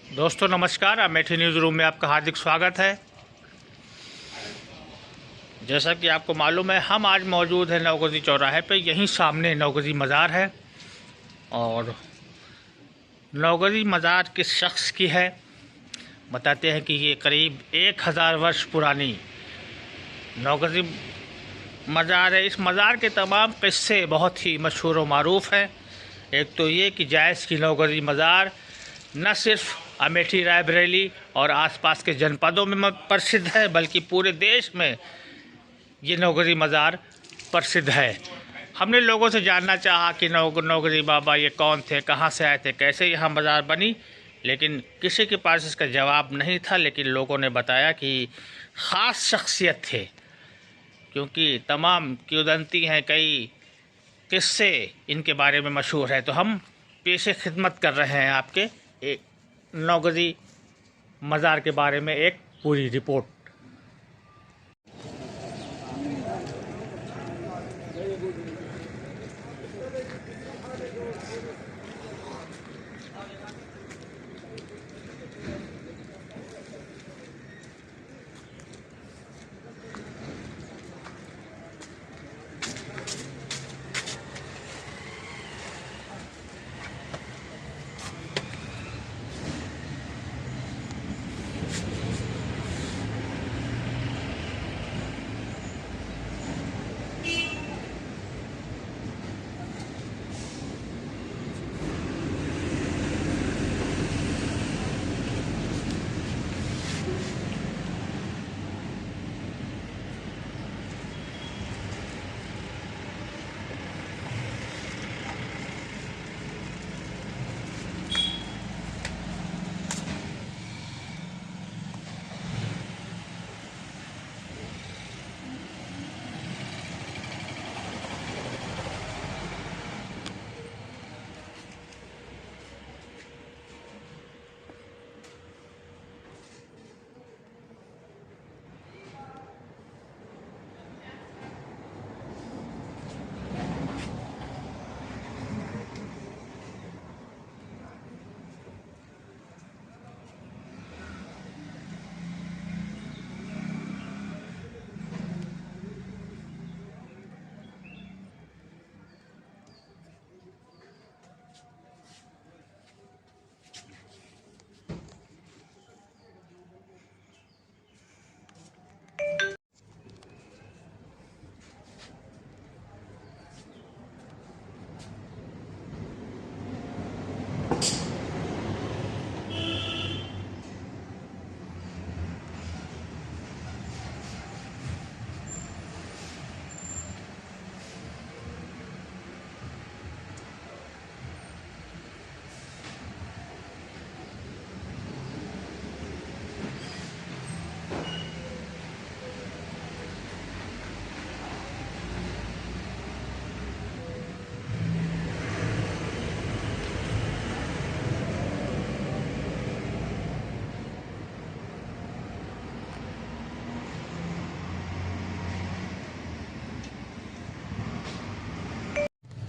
दोस्तों नमस्कार, Amethi news room में आपका हार्दिक स्वागत है। जैसा कि आपको मालूम है, हम आज मौजूद हैं नौगजी चौराहे पे। यहीं सामने नौगजी मज़ार है और नौगजी मज़ार किस शख्स की है बताते हैं कि ये करीब 1000 वर्ष पुरानी नौगजी मज़ार है। इस मज़ार के तमाम किस्से बहुत ही मशहूर व मारूफ़ हैं। एक तो ये कि जायज़ की नौगजी मज़ार न सिर्फ अमेठी, रायबरेली और आसपास के जनपदों में प्रसिद्ध है, बल्कि पूरे देश में ये नौगजी मज़ार प्रसिद्ध है। हमने लोगों से जानना चाहा कि नौगजी बाबा ये कौन थे, कहाँ से आए थे, कैसे यहाँ मज़ार बनी, लेकिन किसी के पास इसका जवाब नहीं था। लेकिन लोगों ने बताया कि ख़ास शख्सियत थे, क्योंकि तमाम किंवदंती हैं, कई किस्से इनके बारे में मशहूर है। तो हम पेशे खिदमत कर रहे हैं आपके एक नौगजी मज़ार के बारे में एक पूरी रिपोर्ट।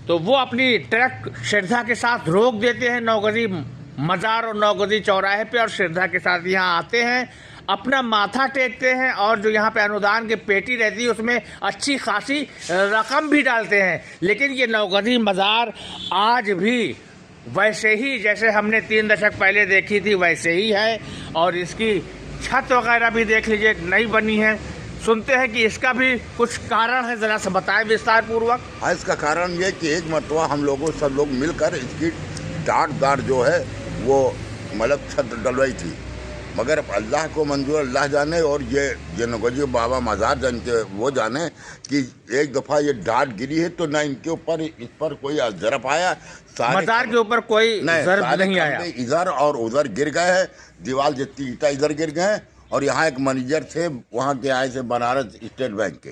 तो वो अपनी ट्रक श्रद्धा के साथ रोक देते हैं नौगजी मज़ार और नौगजी चौराहे पे, और श्रद्धा के साथ यहाँ आते हैं, अपना माथा टेकते हैं, और जो यहाँ पे अनुदान की पेटी रहती है उसमें अच्छी खासी रकम भी डालते हैं। लेकिन ये नौगजी मज़ार आज भी वैसे ही, जैसे हमने 3 दशक पहले देखी थी, वैसे ही है। और इसकी छत वगैरह भी देख लीजिए, नई बनी है। सुनते हैं कि इसका भी कुछ कारण है, ज़रा सा बताएं विस्तार पूर्वक। हाँ, इसका कारण ये कि एक मरतबा हम लोगों सब लोग मिलकर इसकी डाट जो है वो मतलब छत डलवाई थी, मगर अल्लाह को मंजूर, अल्लाह जाने, और ये नौगजी बाबा मज़ार जानते वो जाने कि एक दफ़ा ये डाट गिरी है तो ना इनके ऊपर, इस पर कोई ज़रब आया, मज़ार के ऊपर कोई ज़रब नहीं आया, इधर और उधर गिर गए हैं, दीवार जितनी ईंटा इधर गिर गए हैं। और यहाँ एक मैनेजर थे, वहाँ के आए थे बनारस स्टेट बैंक के,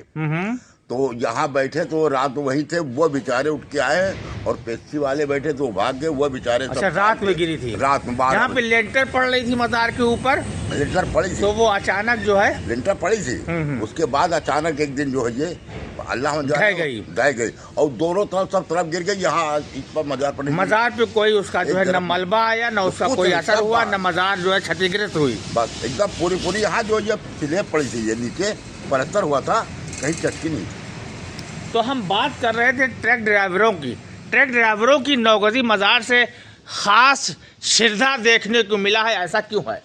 तो यहाँ बैठे तो रात वहीं थे, वो बेचारे उठ के आए, और पेप्सी वाले बैठे तो भाग गए, वो बेचारे। अच्छा, रात में गिरी थी? रात में यहाँ पे लेंटर पड़ रही थी मज़ार के ऊपर, लेंटर पड़ी थी, तो वो अचानक जो है लेंटर पड़ी थी। उसके बाद अचानक एक दिन जो है ये अल्लाह ढह गई और दोनों तरफ सब तरफ गिर गई। यहाँ इस पर मजार पर मजार पे कोई उसका जो है न मलबा आया, न उसका कोई असर हुआ, न मजार जो है क्षतिग्रस्त हुई। बस एकदम पूरी यहाँ जो ये स्लेब पड़ी थी, ये नीचे पलस्तर हुआ था, कहीं चटकी नहीं थी। तो हम बात कर रहे थे ट्रक ड्राइवरों की। ट्रक ड्राइवरों की नौगजी मजार से खास श्रद्धा देखने को मिला है, ऐसा क्यों है?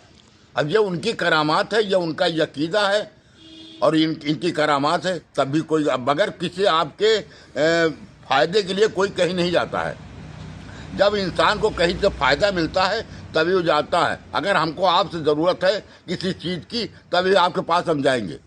अब ये उनकी करामात है, ये उनका यकीदा है और इनकी करामात है। तभी कोई मगर किसी आपके फायदे के लिए कोई कहीं नहीं जाता है। जब इंसान को कहीं से फायदा मिलता है तभी वो जाता है। अगर हमको आपसे ज़रूरत है किसी चीज़ की तभी आपके पास हम जाएंगे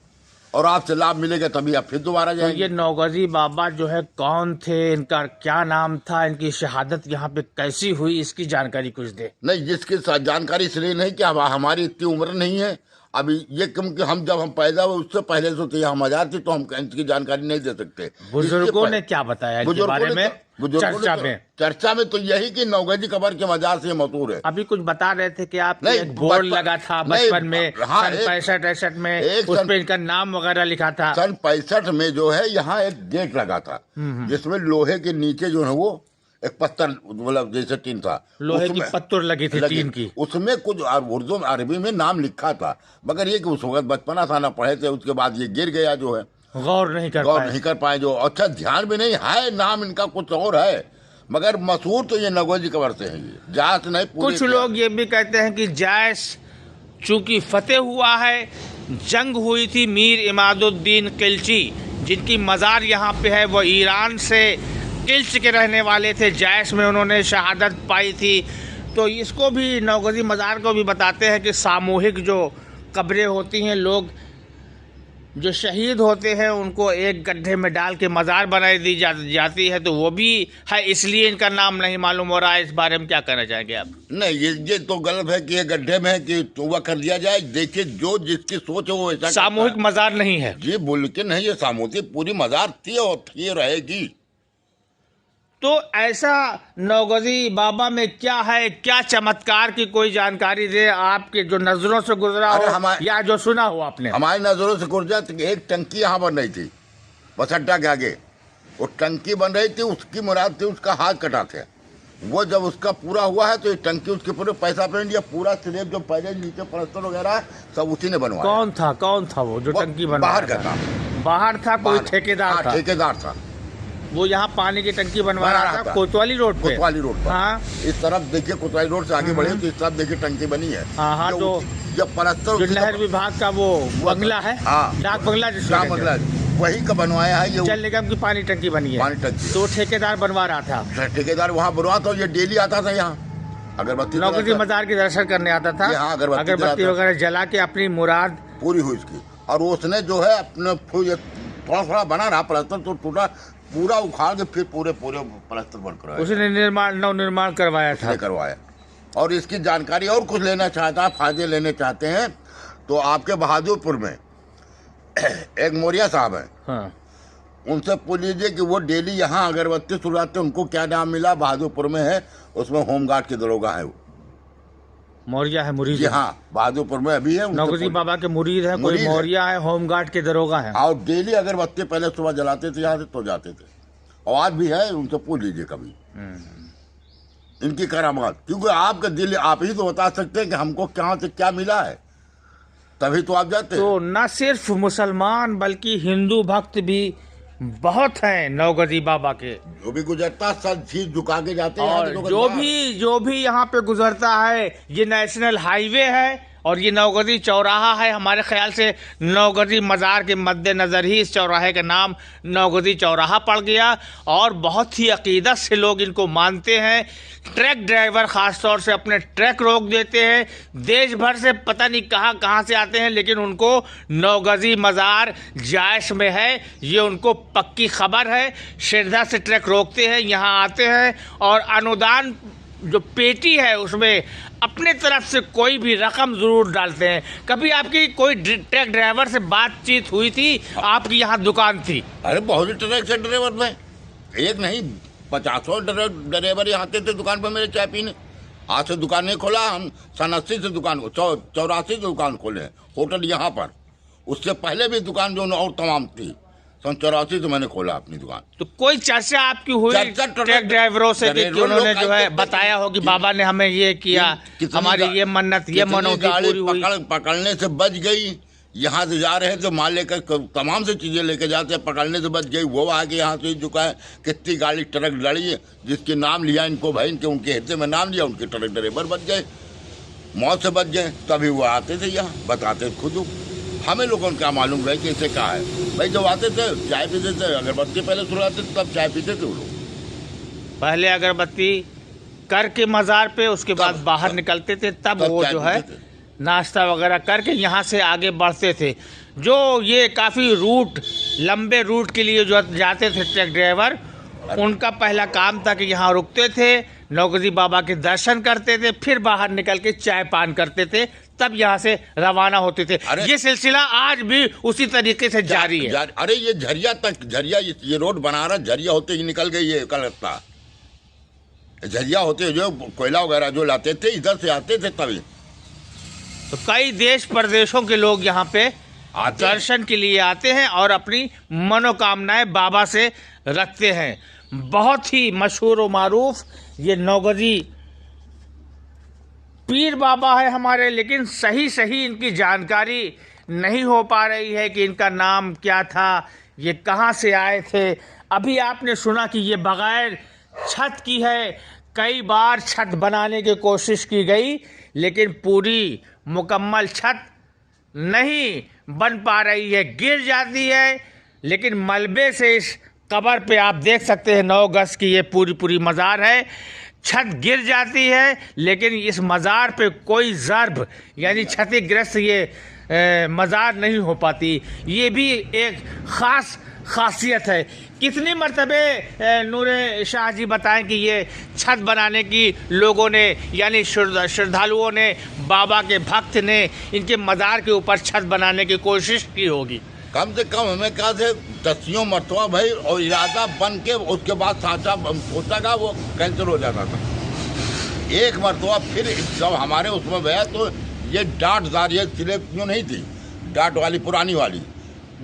और आपसे लाभ मिलेगा तभी आप फिर दोबारा जाएंगे। तो ये नौगजी बाबा जो है कौन थे, इनका क्या नाम था, इनकी शहादत यहाँ पे कैसी हुई, इसकी जानकारी कुछ दे। नहीं, जिसकी जानकारी इसलिए नहीं कि हमारी इतनी उम्र नहीं है अभी ये, क्योंकि हम जब हम पैदा हुए उससे पहले से तो यहाँ मजार थी, तो हम इसकी जानकारी नहीं दे सकते। बुजुर्गों ने क्या बताया इसके बारे में? चर्चा में तो यही कि नौगजी कब्र के मजार से मशहूर है। अभी कुछ बता रहे थे कि आप एक बोर्ड लगा था बचपन में, सन 65-68 में, उस पे इनका नाम वगैरह लिखा था। सन 65 में जो है यहाँ एक गेट लगा था जिसमें लोहे के नीचे जो है वो एक पत्थर मतलब जैसे टीन था, लोहे की पत्थर लगी थी टीन की, उसमें कुछ उर्दू अरबी में नाम लिखा था, मगर ये कि उस वक्त बचपना था ना पढ़े थे, उसके बाद ये गिर गया जो है, गौर नहीं कर पाए जो। अच्छा ध्यान भी नहीं है, नाम इनका कुछ और है मगर मशहूर तो ये नौगजी कब्र से है। ये जात नहीं। कुछ लोग ये भी कहते हैं कि जायस चूंकि फतेह हुआ है, जंग हुई थी मीर इमादुद्दीन किल्ची जिनकी मजार यहाँ पे है, वो ईरान से किल्च के रहने वाले थे, जायस में उन्होंने शहादत पाई थी। तो इसको भी नौगजी मज़ार को भी बताते हैं कि सामूहिक जो कब्रें होती हैं, लोग जो शहीद होते हैं उनको एक गड्ढे में डाल के मज़ार बनाई दी जाती है, तो वो भी है, इसलिए इनका नाम नहीं मालूम हो रहा है। इस बारे में क्या कहना चाहेंगे आप? नहीं, ये तो गलत है कि ये गड्ढे में है कि तोबा कर दिया जाए। देखिए जो जिसकी सोच है वो ऐसा। सामूहिक मज़ार नहीं है जी, बोल के नहीं, ये सामूहिक पूरी मज़ार थी और थी रहेगी। तो ऐसा नौगजी बाबा में क्या है, क्या चमत्कार की कोई जानकारी दे आपके जो नजरों से गुजरा हो या जो सुना हो आपने? हमारी नजरों से गुजरा एक टंकी यहाँ बन रही थी बस अड्डा के आगे, वो टंकी बन रही थी, उसकी मुराद थी उसका हाथ कटा थे। वो जब उसका पूरा हुआ है तो ये टंकी उसके पूरे पैसा पेमेंट दिया, पूरा स्लेब जो पहले नीचे पलस्तर वगैरह सब उसी ने बनवाया। कौन था वो जो टंकी बनवाया? बाहर का था। बाहर था, कोई ठेकेदार था? ठेकेदार था। वो यहाँ पानी की टंकी बनवा रहा था कोतवाली रोड पे। कोतवाली रोड पर। हाँ, इस तरफ देखिए कोतवाली रोड से आगे बढ़े तो इस तरफ देखिए टंकी बनी है। हाँ, तो जब पलस्तर जो नहर विभाग का वो बंगला है, डाक बंगला, वही का बनवाया है। ये जल निगम की पानी टंकी बनी है, पानी टंकी। तो ठेकेदार बनवा रहा था। ठेकेदार वहाँ बनवा था, ये डेली आता था यहाँ अगरबत्ती नौगजी मज़ार के दर्शन करने आता था, अगरबत्ती वगैरह जला के अपनी मुराद पूरी हुई उसकी। और उसने जो है अपने थोड़ा बना रहा पलस्तर, तो टूटा पूरा उखाड़ के फिर पूरे पलस्तर बनकर उसने नव निर्माण करवाया। और इसकी जानकारी और कुछ लेना चाहता है, फायदे लेने चाहते हैं तो आपके बहादुरपुर में एक मौर्या साहब है। हाँ। उनसे पूछ लीजिए कि वो डेली यहाँ अगरबत्ती सुलगाते, उनको क्या नाम मिला। बहादुरपुर में है, उसमें होमगार्ड के दरोगा है, वो मौर्या है, मुरीद है। हाँ, बहादुरपुर में अभी है। नौगजी बाबा के मुरीद है, कोई मौर्या है, होमगार्ड के दरोगा है। और डेली अगरबत्ती पहले सुबह जलाते थे यहाँ से तो जाते थे, और आज भी है, उनसे पूछ लीजिए कभी इनकी करामात। क्योंकि आपका दिल आप ही तो बता सकते हैं कि हमको कहाँ से क्या मिला है, तभी तो आप जाते। तो न सिर्फ मुसलमान बल्कि हिंदू भक्त भी बहुत हैं नौगजी बाबा के, जो भी गुजरता सब चीज झुका के जाते हैं। और जो भी यहाँ पे गुजरता है, ये नेशनल हाईवे है और ये नौगजी चौराहा है। हमारे ख्याल से नौगजी मज़ार के मद्देनज़र ही इस चौराहे का नाम नौगजी चौराहा पड़ गया, और बहुत ही अकीदत से लोग इनको मानते हैं। ट्रक ड्राइवर ख़ास तौर से अपने ट्रक रोक देते हैं, देश भर से पता नहीं कहाँ से आते हैं, लेकिन उनको नौगजी मज़ार जायश में है, ये उनको पक्की खबर है। श्रद्धा से ट्रक रोकते हैं, यहाँ आते हैं और अनुदान जो पेटी है उसमें अपने तरफ से कोई भी रकम ज़रूर डालते हैं। कभी आपकी कोई ट्रक ड्राइवर से बातचीत हुई थी? आपकी यहाँ दुकान थी? अरे बहुत ही ट्रक से ड्राइवर में, एक नहीं 50 ड्राइवर यहाँ आते थे दुकान पर मेरे चाय पीने। आज से दुकान नहीं खोला, हम सन 80 से दुकान 84 से दुकान खोले हैं होटल यहाँ पर। उससे पहले भी दुकान जो और तमाम थी, सन 84 से मैंने खोला अपनी दुकान। तो कोई चर्चा आपकी हुई चर्चा ट्रक ड्राइवरों से कि उन्होंने जो है बताया हो कि बाबा ने हमें ये किया, हमारी ये मन्नत, ये मनौती पूरी हुई? पकड़ने से बच गई। यहाँ से जा रहे थे माल लेकर, तमाम से चीजें लेके जाते, पकड़ने से बच गई। वो आगे यहाँ से चुका है। कितनी गाड़ी ट्रक लड़ी है, जिसके नाम लिया इनको भाई, इनके उनके हिस्से में नाम लिया, उनके ट्रक ड्राइवर बच गए, मौत से बच गए। तभी वो आते थे यहाँ, बताते खुद। हमें लोगों को क्या मालूम भाई कि इसे कहा है। भाई जब आते थे चाय पीते थे, अगरबत्ती पहले सुलाते थे, तब चाय पीते थे वो लोग। पहले अगरबत्ती करके मज़ार पे, उसके बाद बाहर निकलते थे, तब वो जो है नाश्ता वगैरह करके यहाँ से आगे बढ़ते थे। जो ये काफ़ी रूट, लंबे रूट के लिए जो जाते थे ट्रक ड्राइवर, उनका पहला काम था कि यहाँ रुकते थे, नौगजी बाबा के दर्शन करते थे, फिर बाहर निकल के चाय पान करते थे, तब यहाँ से रवाना होते थे। ये सिलसिला आज भी उसी तरीके से जारी है। अरे ये झरिया तक, झरिया ये रोड बना रहा, झरिया होते ही निकल गई ये कलकत्ता। झरिया होते जो कोयला वगैरह जो लाते थे इधर से आते थे तभी। तो कई देश प्रदेशों के लोग यहाँ पे दर्शन के लिए आते हैं और अपनी मनोकामनाएं बाबा से रखते हैं। बहुत ही मशहूर व मारूफ ये नौगजी पीर बाबा है हमारे, लेकिन सही इनकी जानकारी नहीं हो पा रही है कि इनका नाम क्या था, ये कहाँ से आए थे। अभी आपने सुना कि ये बगैर छत की है। कई बार छत बनाने की कोशिश की गई, लेकिन पूरी मुकम्मल छत नहीं बन पा रही है, गिर जाती है। लेकिन मलबे से इस कब्र पे आप देख सकते हैं 9 गज की ये पूरी मज़ार है। छत गिर जाती है, लेकिन इस मज़ार पे कोई ज़र्ब यानी क्षतिग्रस्त ये मज़ार नहीं हो पाती। ये भी एक ख़ास खासियत है। कितनी मरतबे नूरे शाह जी बताएं कि ये छत बनाने की लोगों ने यानी श्रद्धालुओं ने, बाबा के भक्त ने इनके मज़ार के ऊपर छत बनाने की कोशिश की होगी? कम से कम हमें कहा थे 10 मरतबा भाई, और इरादा बन के उसके बाद साचा सोचा का वो कैंसिल हो जाता था। एक मरतबा फिर जब हमारे उसमें गया तो ये डांटदार, ये स्लेब क्यों नहीं थी, डांट वाली पुरानी वाली,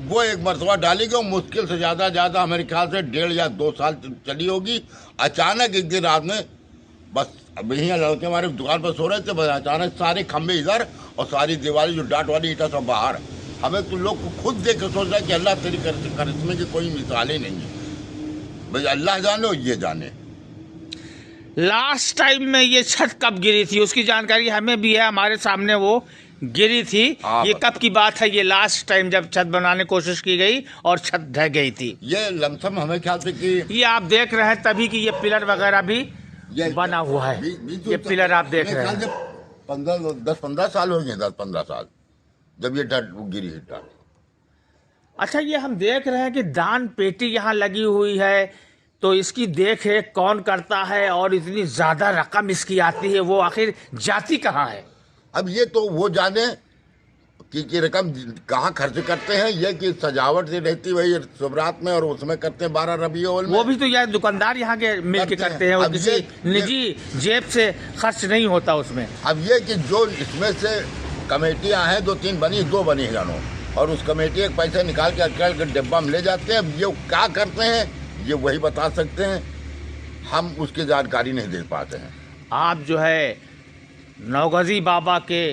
वो एक मरतबा डाली गई। मुश्किल से ज़्यादा मेरे ख्याल से 1.5 या 2 साल चली होगी। अचानक एक दिन रात में बस अब यहीं लड़के हमारे दुकान पर सो रहे थे, बस अचानक सारे खंभे इधर और सारी दीवारें जो डांट वाली ईटा सब बाहर। हमें तो लोग को खुद देख के सोच रहा है कि अल्लाह तेरी करिश्मे की कोई मिसाल ही नहीं है। भाई अल्लाह जाने और ये जाने। लास्ट टाइम में ये छत कब गिरी थी उसकी जानकारी हमें भी है, हमारे सामने वो गिरी थी। ये कब की बात है ये लास्ट टाइम जब छत बनाने की कोशिश की गई और छत ढह गई थी? ये लमसम हमें ख्याल से कि ये आप देख रहे हैं तभी कि ये पिलर वगैरह भी बना हुआ है। ये पिलर आप देख रहे हैं 10-15 साल हो गए, 10-15 साल जब ये गिरी है डांट। अच्छा, ये हम देख रहे हैं कि दान पेटी यहाँ लगी हुई है, तो इसकी देख रेख कौन करता है और इतनी ज़्यादा रकम इसकी आती है, वो आखिर जाती कहाँ है? अब ये तो वो जाने कि रकम कहाँ खर्च करते हैं। ये कि सजावट से रहती वही शुभरात में और उसमें करते हैं 12 रबीउल में। वो भी तो यार दुकानदार यहाँ के मिल के करते हैं, और किसी निजी जेब से खर्च नहीं होता उसमें। अब ये कि जो इसमें से कमेटियाँ हैं 2-3 बनी, 2 बनी है जानों, और उस कमेटी एक पैसा निकाल के डिब्बा में ले जाते हैं। अब ये क्या करते हैं ये वही बता सकते हैं, हम उसकी जानकारी नहीं दे पाते हैं। आप जो है नौगजी बाबा के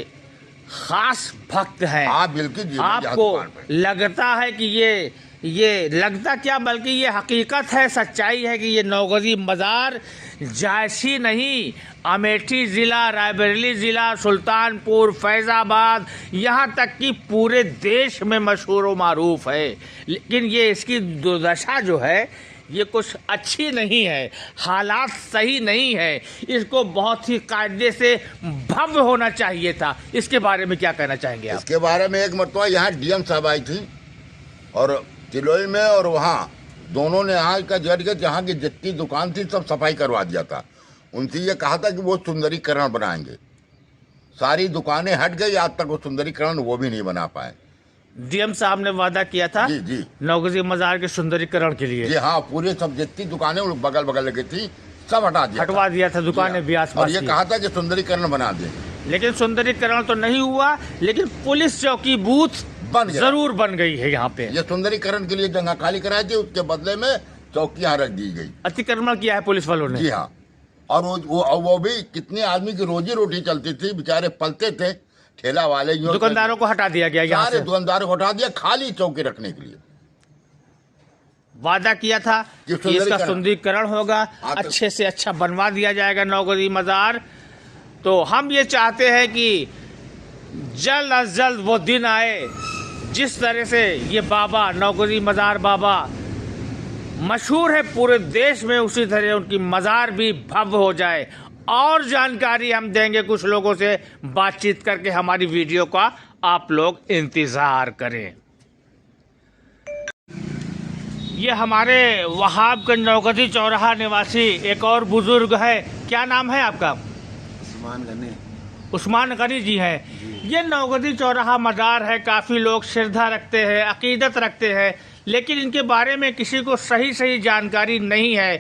खास भक्त हैं। हाँ बिल्कुल। आपको लगता है कि ये लगता क्या बल्कि ये हकीकत है, सच्चाई है कि ये नौगजी मज़ार जायसी नहीं, अमेठी ज़िला, रायबरेली ज़िला, सुल्तानपुर, फैज़ाबाद, यहाँ तक कि पूरे देश में मशहूर व मारूफ है। लेकिन ये इसकी दुर्दशा जो है ये कुछ अच्छी नहीं है, हालात सही नहीं है। इसको बहुत ही कायदे से भव्य होना चाहिए था। इसके बारे में क्या कहना चाहेंगे आप? इसके बारे में एक मरतबा यहाँ डीएम साहब आई थी और तिलोई में, और वहाँ दोनों ने यहाँ का जज के जहाँ की जितनी दुकान थी सब सफाई करवा दिया था। उनसे ये कहा था कि वो सुंदरीकरण बनाएंगे। सारी दुकानें हट गई, आज तक वो सुंदरीकरण वो भी नहीं बना पाए। डीएम साहब ने वादा किया था जी नौगजी मज़ार के सुंदरीकरण के लिए। जी हाँ, पूरे सब जितनी दुकानें बगल लगी थी सब हटवा दिया था दुकानें भी आसपास। और ये कहा था कि सुंदरीकरण बना दें, लेकिन सुंदरीकरण तो नहीं हुआ, लेकिन पुलिस चौकी बूथ बन गया, जरूर बन गई है यहाँ पे। ये सुंदरीकरण के लिए जगह खाली कराई थी, उसके बदले में चौकियां रख दी गई। अतिक्रमण किया है पुलिस वालों ने। जी हाँ, और वो भी कितने आदमी की रोजी रोटी चलती थी, बेचारे पलते थे, ठेला वाले, दुकानदारों को हटा दिया गया यहाँ सारे से। दुकानदारों को हटा दिया खाली चौकी रखने के लिए। वादा किया था कि इसका सुंदरीकरण होगा, अच्छे से अच्छा बनवा दिया जाएगा नौगजी मज़ार। तो हम ये चाहते हैं कि जल्द अज जल्द वो दिन आए जिस तरह से ये बाबा नौगजी मज़ार बाबा मशहूर है पूरे देश में, उसी तरह उनकी मज़ार भी भव्य हो जाए। और जानकारी हम देंगे कुछ लोगों से बातचीत करके, हमारी वीडियो का आप लोग इंतज़ार करें। ये हमारे वहाबगंज नौगजी चौराहा निवासी एक और बुजुर्ग है। क्या नाम है आपका? उस्मान गनी। उस्मान गनी जी हैं। ये नौगजी चौराहा मज़ार है, काफ़ी लोग श्रद्धा रखते हैं, अकीदत रखते हैं, लेकिन इनके बारे में किसी को सही जानकारी नहीं है।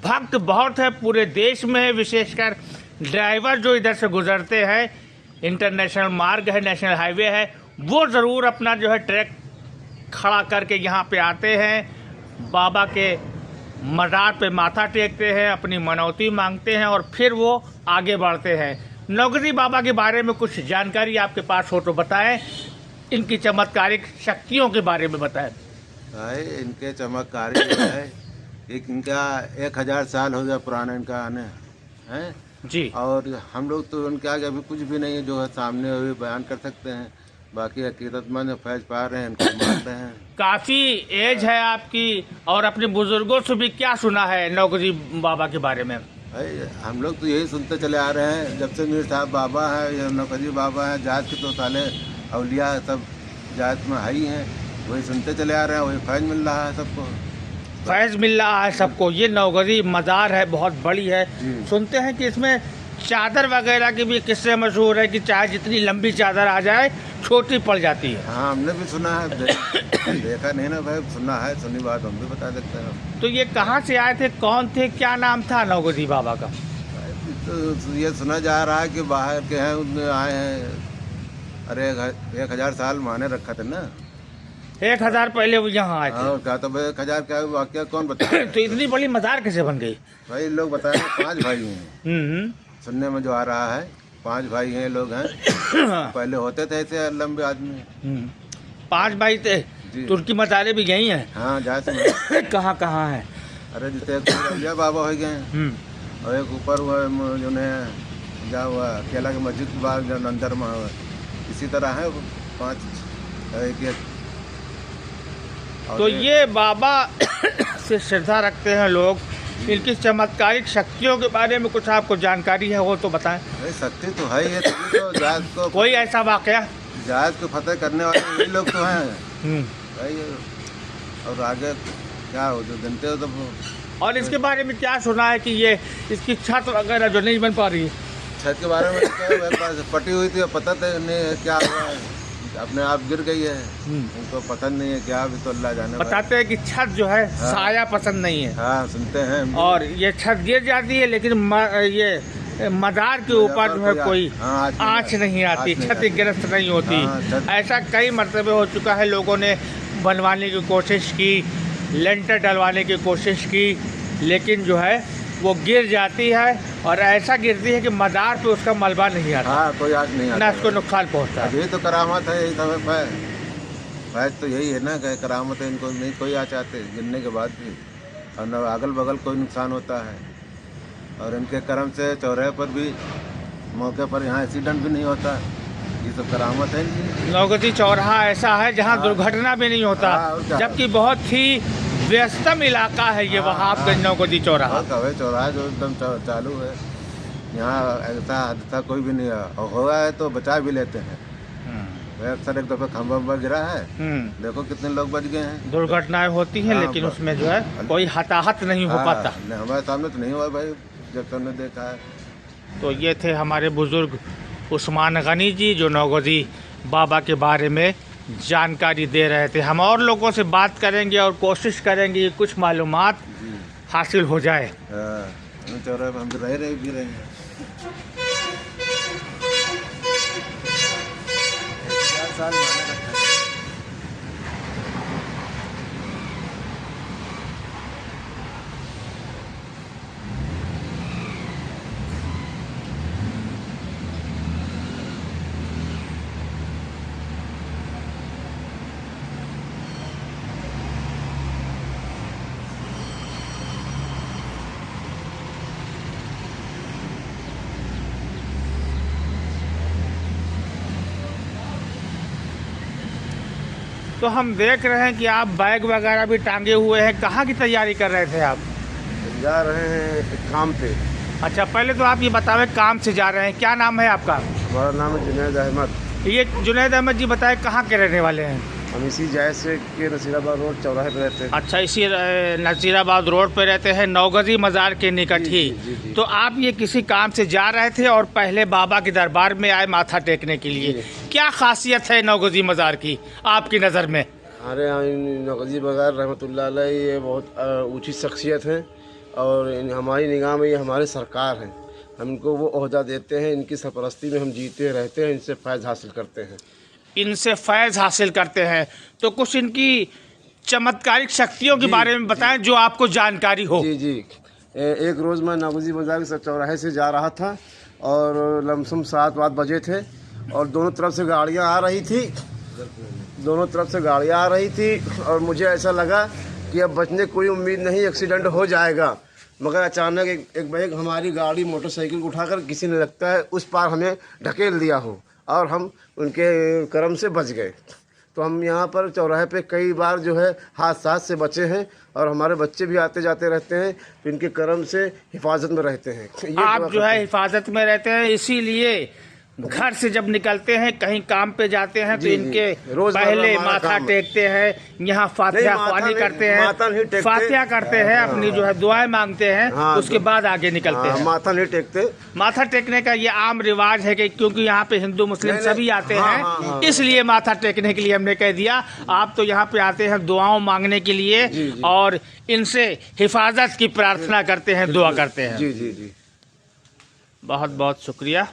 भक्त बहुत है पूरे देश में है, विशेषकर ड्राइवर जो इधर से गुजरते हैं, इंटरनेशनल मार्ग है, नेशनल हाईवे है, वो ज़रूर अपना जो है ट्रैक खड़ा करके यहाँ पे आते हैं, बाबा के मज़ार पे माथा टेकते हैं, अपनी मनौती मांगते हैं और फिर वो आगे बढ़ते हैं। नौगजी बाबा के बारे में कुछ जानकारी आपके पास हो तो बताएं, इनकी चमत्कारिक शक्तियों के बारे में बताएं। भाई इनके चमत्कारी है, इनका 1000 साल हो गया पुराना इनका आने हैं जी। और हम लोग तो उनके आगे अभी कुछ भी नहीं है जो है सामने अभी बयान कर सकते हैं। बाकी अकीदतमंद फैज पा रहे हैं, इनको मानते हैं। काफ़ी एज है आपकी, और अपने बुजुर्गों से भी क्या सुना है नौगजी बाबा के बारे में? भाई हम लोग तो यही सुनते चले आ रहे हैं जब से मीर साहब बाबा है या नौगजी बाबा है, जात के तो साले अवलिया सब जात में हाई हैं, वही सुनते चले आ रहे हैं, वही फैज मिल रहा है सबको। फैज मिल रहा है सबको। ये नौगजी मज़ार है, बहुत बड़ी है। सुनते हैं कि इसमें चादर वगैरह की भी किस्से मशहूर है कि चाहे जितनी लंबी चादर आ जाए छोटी पड़ जाती है। हाँ हमने भी सुना है, देखा नहीं ना भाई, सुना है, सुनी बात हम भी बता सकते हैं। तो ये कहाँ से आए थे, कौन थे, क्या नाम था नौगजी बाबा का? तो ये सुना जा रहा है कि बाहर के हैं, उनमें आए हैं। अरे 1000 साल माने रखा था ना, 1000 पहले वो यहाँ आए थे। क्या तो 1000 क्या वाक्य कौन बताया? तो इतनी बड़ी मज़ार कैसे बन गई? भाई लोग बताए 5 भाई हैं, सुनने में जो आ रहा है 5 भाई हैं, लोग हैं। पहले होते थे ऐसे लंबे आदमी। 5 भाई थे, तो उनकी मज़ारें भी यही हैं? हाँ जहाँ कहाँ कहाँ है? अरे जैसे एक बाबा हो गए और एक ऊपर हुआ जो ने जा हुआ केला की मस्जिद के बाद जो अंदर में हुआ, इसी तरह है 5 एक। तो ये बाबा से श्रद्धा रखते हैं लोग, इनकी चमत्कारिक शक्तियों के बारे में कुछ आपको जानकारी है वो तो बताएं। शक्ति तो है ये, तो जात को कोई ऐसा वाकया? जात को फतेह करने वाले ये लोग तो हैं भाई, और आगे क्या हो जो जनते हो तो। और इसके बारे में क्या सुना है कि ये इसकी छत वगैरह जो नहीं बन पा रही है? छत के बारे में क्या पटी हुई थी, पता नहीं है क्या हुआ है, अपने आप गिर गई है, उनको पसंद नहीं है क्या, अभी तो अल्लाह जाने। बताते हैं कि छत जो है साया पसंद नहीं है। हाँ सुनते हैं। और ये छत गिर जाती है, लेकिन ये मज़ार के ऊपर जो है कोई आँच नहीं आती, क्षतिग्रस्त नहीं होती। ऐसा कई मरतबे हो चुका है, लोगों ने बनवाने की कोशिश की, लेंटर डलवाने की कोशिश की, लेकिन जो है वो गिर जाती है, और ऐसा गिरती है कि मज़ार पे उसका मलबा नहीं आता। हाँ कोई आग नहीं आता, ना उसको नुकसान पहुँचता। यही तो करामत है, यही सब फैज तो यही है ना कि करामत है, इनको नहीं कोई आ चाहते गिरने के बाद भी, और न अगल बगल कोई नुकसान होता है। और इनके कर्म से चौराहे पर भी मौके पर यहाँ एक्सीडेंट भी नहीं होता, ये सब करामत है। नौगजी चौराहा ऐसा है जहाँ दुर्घटना भी नहीं होता, जबकि बहुत ही व्यस्तम इलाका है ये वहाबगंज नौगजी चौराहा। चौराहा जो एकदम चालू है, यहाँ ऐसा हादसा कोई भी नहीं है, और हुआ है तो बचा भी लेते हैं। अक्सर एक दफे खंभा वंभा गिरा है, देखो कितने लोग बच गए हैं। दुर्घटनाएं होती हैं, लेकिन उसमें जो है कोई हताहत नहीं हो पाता। हमारे सामने तो नहीं हुआ भाई, जब तुमने देखा है। तो ये थे हमारे बुजुर्ग उस्मान गनी जी, जो नौगजी बाबा के बारे में जानकारी दे रहे थे। हम और लोगों से बात करेंगे और कोशिश करेंगे कुछ मालूमात हासिल हो जाए। चौराहे पर हम रह भी रहे हैं। साल माने रखा है। तो हम देख रहे हैं कि आप बैग वगैरह भी टांगे हुए हैं। कहाँ की तैयारी कर रहे थे आप? जा रहे हैं काम पे। अच्छा, पहले तो आप ये बताएं, काम से जा रहे हैं, क्या नाम है आपका? हमारा नाम है जुनैद अहमद। ये जुनैद अहमद जी बताएं, कहाँ के रहने वाले हैं? हम इसी जैसे के नसीराबाद रोड चौराहे पे रहते हैं। अच्छा, इसी नजीराबाद रोड पे रहते हैं, नौगजी मज़ार के निकट ही। जी। तो आप ये किसी काम से जा रहे थे और पहले बाबा के दरबार में आए माथा टेकने के लिए। क्या खासियत है नौगजी मज़ार की आपकी नज़र में? हमारे यहाँ नौगजी बाज़ार रहमतुल्लाह अलैह ये बहुत ऊंची शख्सियत है और हमारी निगाह में ये हमारे सरकार हैं। हम इनको वो ओहदा देते हैं, इनकी सरपरस्ती में हम जीते रहते हैं, इनसे फ़ैज़ हासिल करते हैं। इनसे फैज़ हासिल करते हैं, तो कुछ इनकी चमत्कारिक शक्तियों के बारे में बताएं जो आपको जानकारी हो। जी। एक रोज़ मैं नौगजी बाज़ार के चौराहे से जा रहा था और लमसम 7-8 बजे थे और दोनों तरफ से गाड़ियाँ आ रही थी और मुझे ऐसा लगा कि अब बचने की कोई उम्मीद नहीं, एक्सीडेंट हो जाएगा। मगर अचानक एक बैग हमारी गाड़ी मोटरसाइकिल को उठाकर किसी ने लगता है उस पार हमें ढकेल दिया हो और हम उनके करम से बच गए। तो हम यहाँ पर चौराहे पे कई बार जो है हादसा से बचे हैं और हमारे बच्चे भी आते जाते रहते हैं, तो इनके करम से हिफाजत में रहते हैं। आप जो है हिफाजत में रहते हैं, इसीलिए घर से जब निकलते हैं कहीं काम पे जाते हैं तो इनके पहले माथा टेकते हैं, यहाँ फातिहा ख्वानी करते हैं, फातिहा करते हैं, अपनी जो है दुआएं मांगते हैं, उसके बाद आगे निकलते हैं। माथा नहीं टेकते। माथा टेकने का ये आम रिवाज है कि क्योंकि यहाँ पे हिंदू मुस्लिम सभी आते हैं, इसलिए माथा टेकने के लिए हमने कह दिया। आप तो यहाँ पे आते हैं दुआओं मांगने के लिए और इनसे हिफाजत की प्रार्थना करते हैं, दुआ करते हैं। जी। बहुत बहुत शुक्रिया।